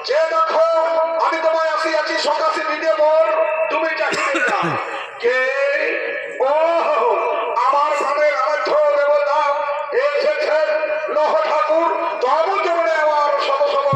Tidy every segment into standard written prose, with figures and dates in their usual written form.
যে দেখো আমি তোমায় আসিয়াছি সকাশে দিতে বল, তুমি চাহিবে না। কে? ও আমার প্রাণের আরাধ্য দেবতা এসেছেন লহ ঠাকুর, তব জমনে আমার শত শত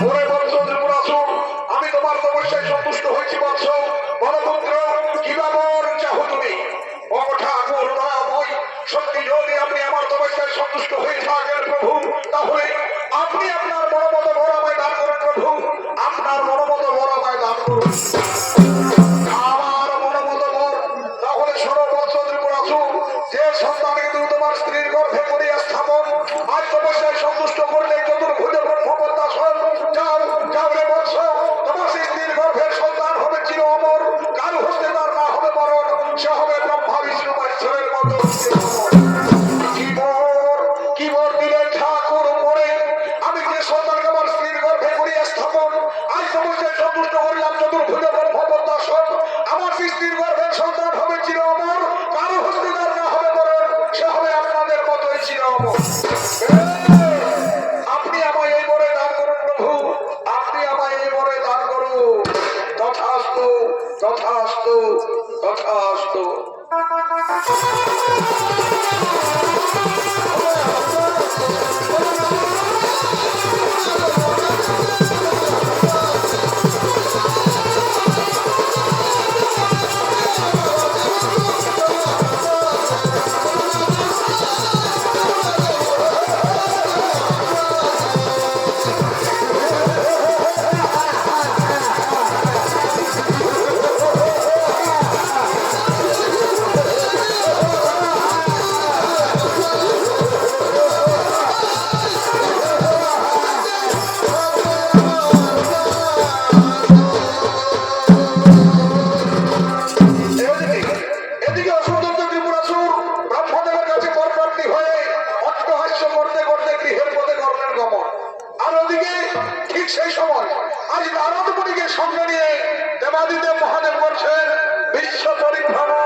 ওরে বৎস ত্রিপুরাসুর, আমি তোমার তপস্যায় সন্তুষ্ট হয়েছি বৎস। বলপুত্র কিবা বর চাহ তুমি? ও ঠাকুর দয়াময়, সত্যি যদি আপনি আমার তপস্যায় সন্তুষ্ট হয়ে থাকেন প্রভু, তাহলে আপনি আপনার মনোমত বড় আমায় দান করুন প্রভু, আপনার মনোমত বড় আমায় দান করুন। আমার মনোমত বর তাহলে শোনো বৎস ত্রিপুরাসুর, যে সন্তানকে তুমি তোমার স্ত্রীর গর্ভে করিয়া স্থাপন, আজ তপস্যায় সন্তুষ্ট করলে চতুর্ভুজ ব্রহ্মপদ্মাসন, যাও যাও রে বৎস, তোমার সেই স্ত্রীর গর্ভের সন্তান হবে চির অমর, কারু হস্তে তার না হবে মরণ, সে হবে ব্রহ্মা বিষ্ণু মহেশ্বরের মতো। কি বর দিলেন ঠাকুর পরে, আমি যে সন্তানকে আমার স্ত্রীর গর্ভে করিয়া স্থাপন, আজ তপস্যায় সন্তুষ্ট করলাম চতুর্ভুজ ব্রহ্মপদ্মাসন, আমার স্ত্রীর গর্ভের সন্তান হবে চির অমর, কারু হস্তে তার না হবে মরণ, সে হবে আপনাদের মতোই চির অমর। আপনি আমায় এই বরে দান করুন প্রভু, আপনি আমায় এই বরে দান করুন। তথাস্তু তথাস্তু তথাস্তু। এদিকে অসুরদত্ত ত্রিপুরাসুর ব্রহ্মদেবের কাছে বরপ্রাপ্তি হয়ে অট্টহাস্য করতে করতে গৃহের পথে করলেন গমন। আর ওদিকে ঠিক সেই সময় আজ নারদ মুনিকে সঙ্গে নিয়ে দেবাদিদেব মহাদেব করছেন বিশ্ব পরিভ্রমণ।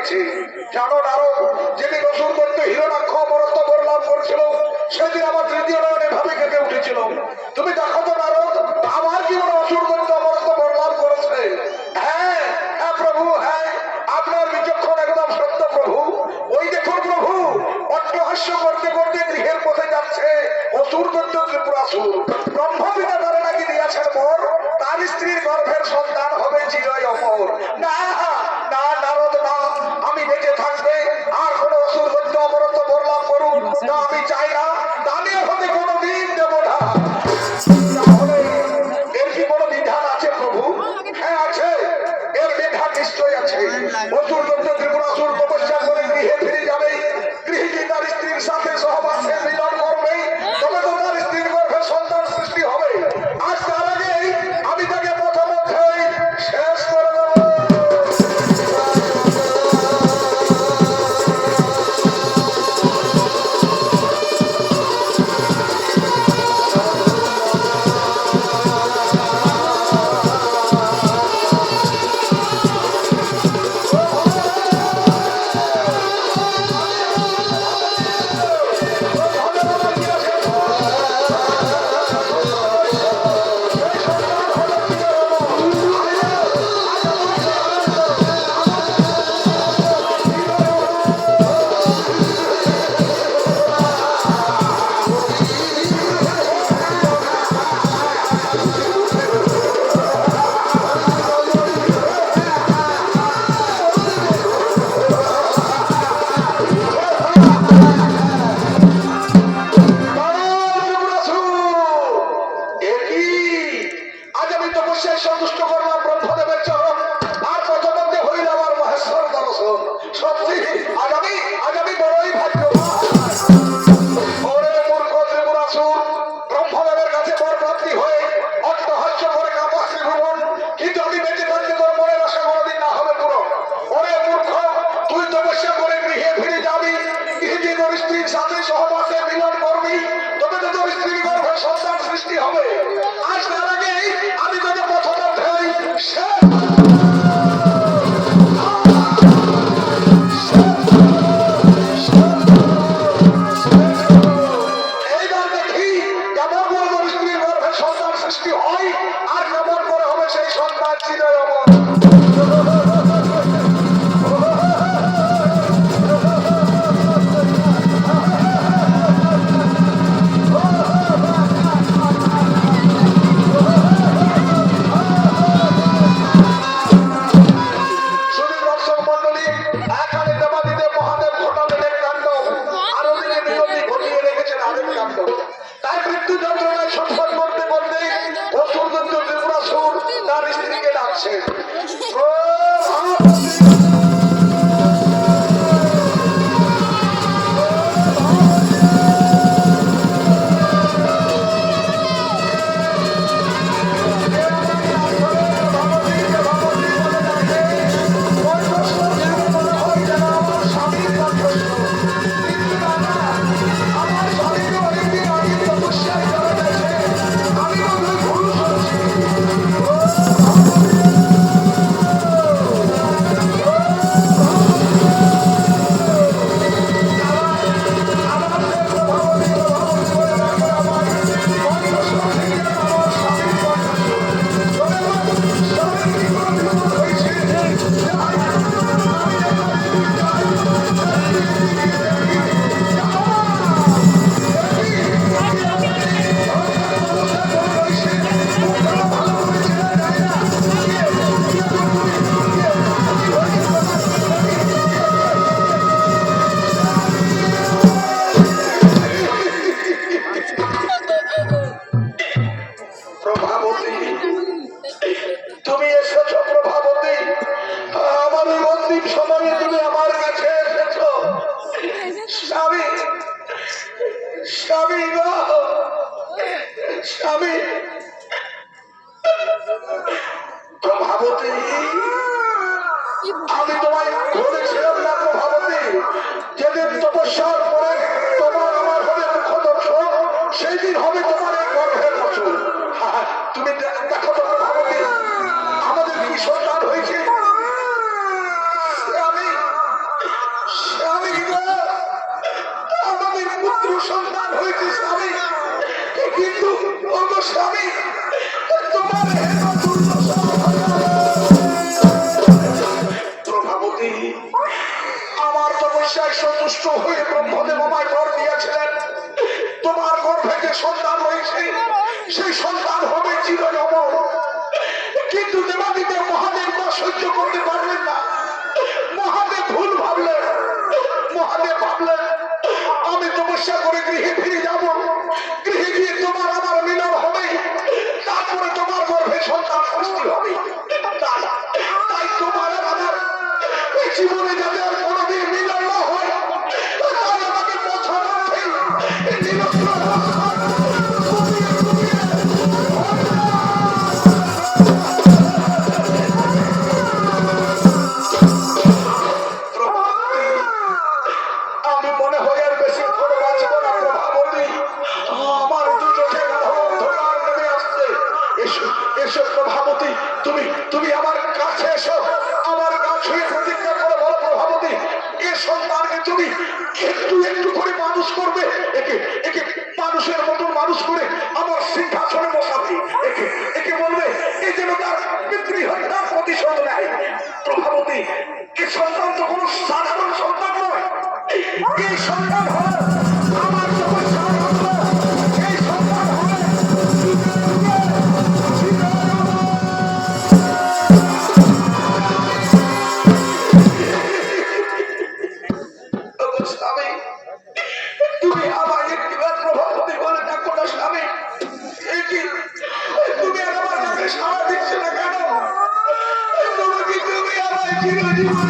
দিয়েছে। জানো নারদ, যেদিন অসুর করতে হিরণাক্ষ অমরত্ব বর লাভ করেছিল, সেদিন আমার তৃতীয় নয়ন এভাবে কেঁপে উঠেছিল। তুমি দেখো তো নারদ, আমার জীবনে অসুর করতে অমরত্ব বর লাভ করেছে। হ্যাঁ হ্যাঁ প্রভু, হ্যাঁ, আপনার বিচক্ষণ একদম সত্য প্রভু। ওই দেখুন প্রভু, অট্টহাস্য করতে করতে গৃহের পথে যাচ্ছে অসুর দৈত্য ত্রিপুরাসুর। ব্রহ্মপিতা তারা নাকি দিয়েছেন বর, তার স্ত্রীর গর্ভের সন্তান হবে চিরই অমর। না না নারদ, না, আমি বেঁচে থাকবে আর কোন অসুর দৈত্য অমরত্ব বর লাভ করুন তা আমি চাই না, দানের হতে কোনোদিন দেব না। তাহলে এর কি কোনো বিধান আছে প্রভু? হ্যাঁ আছে, এর বিধান নিশ্চয় আছে। অসুর দৈত্য ত্রিপুরাসুর তপস্যা করে গৃহে ফিরে যাবে, গৃহিণী তার স্ত্রীর সাথে সহবাসে মিলন করবে, তবে তো তার স্ত্রীর গর্ভে সন্তান সৃষ্টি হবে। আজ তার আগেই আমি তাকে প্রথমধ্যেই শেষ করে দেব। আজ আমি তপস্যায় সন্তুষ্ট করলাম ব্রহ্মদেবের চরণ, আর প্রথমে হইল আমার মহেশ্বর দর্শন। সত্যি আজ আমি বড়ই ভাগ্যবান। ওরে মূর্খ ত্রিপুরাসুর, ব্রহ্মদেবের কাছে বর প্রাপ্তি হয়ে অট্টহাস্য করে কাঁপা ত্রিভুবন, কিন্তু আমি বেঁচে থাকতে তোর মনের আশা কোনোদিন না হবে পূরণ। ওরে মূর্খ, তুই তপস্যা করে গৃহে ফিরে যাবি, গৃহে তোর স্ত্রীর সাথে সহবাসে মিলন করবি, তবে তো তোর স্ত্রীর গর্ভে সন্তান সৃষ্টি হবে। আজ তার আগে আমি তোকে প্রথমধ্যেই শেষ। এইবার দেখি কেমন করে তোর স্ত্রীর গর্ভে সন্তান সৃষ্টি হয়, আর কেমন করে হবে সেই সন্তান চিরই অমর। তার মৃত্যু যন্ত্রণায় ছটফট করতে করতে অসুর দৈত্য ত্রিপুরাসুর তার স্ত্রীকে ডাকছে। প্রভাবতী, তুমি এসেছো প্রভাবতী, আমার মন্দির সময়ে তুমি আমার কাছে এসেছো। স্বামী, স্বামী গো, স্বামী। প্রভাবতী, আমি তোমায় বলেছিলাম না প্রভাবতী, যেদিন তপস্যার পরে তোমার আমার হবে মুখ দর্শন, সেই দিন হবে তোমার এই গর্ভের বছর। তুমি দেখো তো প্রভাবতী, আমাদের কি সন্তান হয়েছে। আমি তপস্যায় সন্তুষ্ট হয়ে ব্রহ্মদেব আমায় বর দিয়েছিলেন, তোমার গর্ভে যে সন্তান হয়েছে সেই সন্তান হবে চিরজীবন। কিন্তু দেবাদিদেব মহাদেব তা সহ্য করতে পারলেন না। মহাদেব ভুল ভাবলেন। মহাদেব ভাবলেন আমি তপস্যা করে গৃহে ফিরে যাব, গৃহে গিয়ে তোমার আমার মিলন হবে, তারপরে তোমার গর্ভে সন্তান সৃষ্টি হবে। তাই তোমার আর আমার এই জীবনে যাতে আর কোনোদিন মিলন না হয়, তাই আমাকে প্রথম আমি মনে হয় আর বেশি করে বাঁচব না প্রভাবতী। আমার দু চোখে অন্ধকার নেমে আসছে। এসো এসো প্রভাবতী, তুমি তুমি আমার কাছে এসো, আমার গা ছুঁয়ে প্রতিজ্ঞা করে বলো প্রভাবতী, এ সন্তানকে তুমি একটু একটু করে মানুষ করবে, একে একে মানুষের মতন মানুষ করে আমার সিংহাসনে বসাবে, একে একে বলবে এই যেন তার পিতৃ হয়, তার প্রতিশোধ নেয়। প্রভাবতী, এ সন্তান তো কোনো সাধারণ সন্তান নয়, এই সন্তান হল আমার তপস্যার অঙ্গ, এই সন্তান হল স্বামী। তুমি আমায় একটিবার প্রভাবতী বলে ডাকো না স্বামী। তুমি আর আমার কাছে সাড়া দিচ্ছ না কেন? তুমি আমায় চিরজীবন